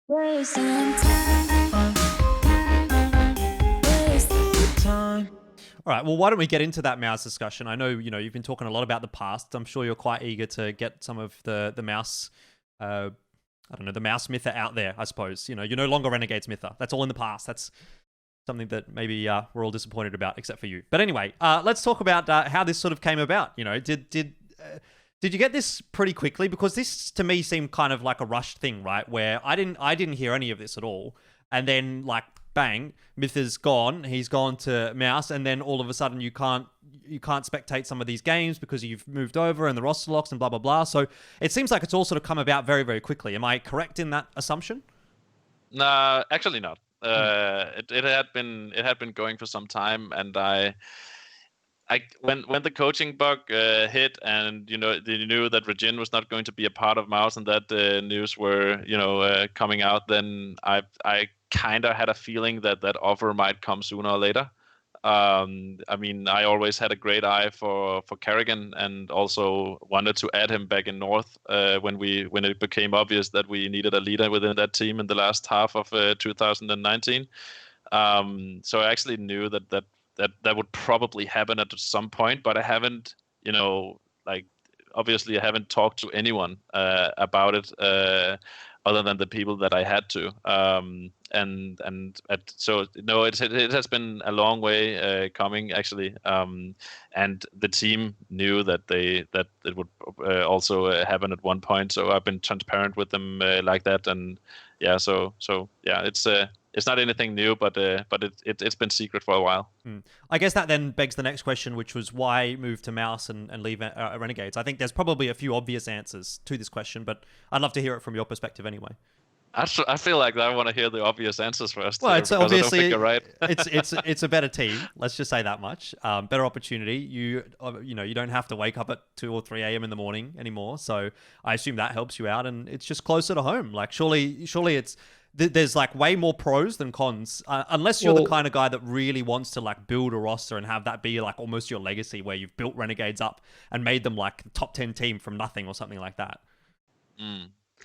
Wasting time. Wasting time. All right, well, why don't we get into that mouse discussion? I know, you've been talking a lot about the past. I'm sure you're quite eager to get some of the mouse, I don't know, the mouse MithR out there, I suppose. You're no longer Renegades MithR. That's all in the past. That's something that maybe we're all disappointed about, except for you. But anyway, let's talk about how this sort of came about. Did you get this pretty quickly? Because this to me seemed kind of like a rushed thing, right? Where I didn't hear any of this at all, and then like bang, MithR's gone. He's gone to Mouse, and then all of a sudden you can't spectate some of these games because you've moved over and the roster locks and blah blah blah. So it seems like it's all sort of come about very very quickly. Am I correct in that assumption? Nah, actually not. It had been going for some time, and when the coaching bug hit, and they knew that Regin was not going to be a part of Mouse, and that news were coming out, then I kind of had a feeling that offer might come sooner or later. I always had a great eye for Kerrigan, and also wanted to add him back in North when it became obvious that we needed a leader within that team in the last half of 2019. So I actually knew that would probably happen at some point, but I haven't, obviously I haven't talked to anyone about it other than the people that I had to. So it has been a long way coming actually, and the team knew that it would also happen at one point. So I've been transparent with them like that, and yeah, so yeah, it's not anything new, but it's been secret for a while. I guess that then begs the next question, which was why move to Mouse and leave Renegades? I think there's probably a few obvious answers to this question, but I'd love to hear it from your perspective anyway. I feel like I want to hear the obvious answers first. Well, it's obviously right. it's a better team. Let's just say that much. Better opportunity. You don't have to wake up at 2 or 3 a.m. in the morning anymore. So I assume that helps you out, and it's just closer to home. Like surely there's like way more pros than cons, unless you're the kind of guy that really wants to like build a roster and have that be like almost your legacy, where you've built Renegades up and made them like top 10 team from nothing or something like that.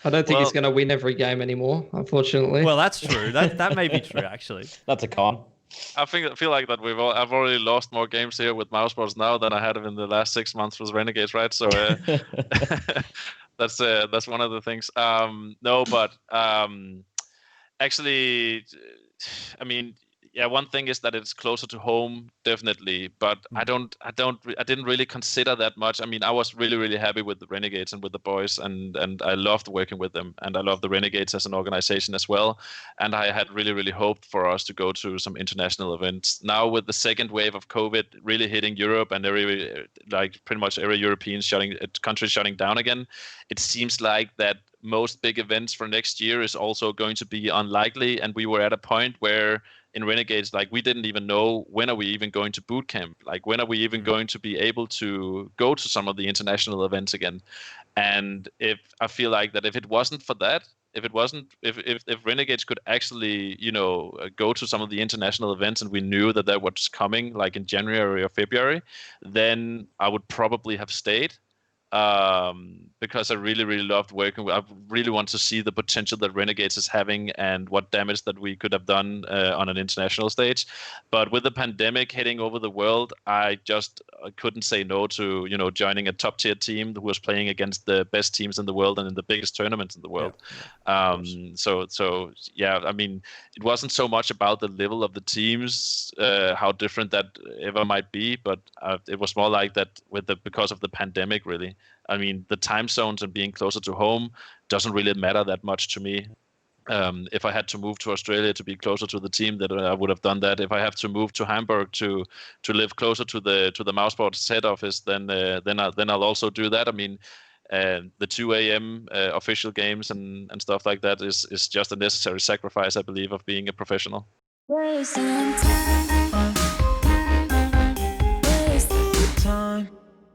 I don't think he's going to win every game anymore, unfortunately. Well, that's true. That may be true, actually. That's a con. I feel like that I've already lost more games here with Mousesports now than I had in the last 6 months with Renegades, right? So that's one of the things. No, but actually, I mean, yeah, one thing is that it's closer to home, definitely, but I didn't really consider that much. I mean, I was really, really happy with the Renegades and with the boys, and I loved working with them, and I love the Renegades as an organization as well. And I had really, really hoped for us to go to some international events. Now with the second wave of COVID really hitting Europe, and pretty much every European country shutting down again, it seems like that most big events for next year is also going to be unlikely. And we were at a point where in Renegades, like, we didn't even know when are we even going to boot camp, like when are we even going to be able to go to some of the international events again. And if I feel like that if it wasn't for that, if Renegades could actually go to some of the international events, and we knew that was coming like in January or February, then I would probably have stayed. Because I really, really loved working with. I really want to see the potential that Renegades is having and what damage that we could have done on an international stage. But with the pandemic hitting over the world, I just couldn't say no to joining a top tier team who was playing against the best teams in the world and in the biggest tournaments in the world. So yeah, I mean, it wasn't so much about the level of the teams, how different that ever might be, but it was more like that because of the pandemic, really. I mean, the time zones and being closer to home doesn't really matter that much to me. If I had to move to Australia to be closer to the team, that I would have done that. If I have to move to Hamburg to live closer to the Mousesports head office, then I'll also do that. I mean, the 2 a.m. Official games and stuff like that is just a necessary sacrifice, I believe, of being a professional. Wasting time.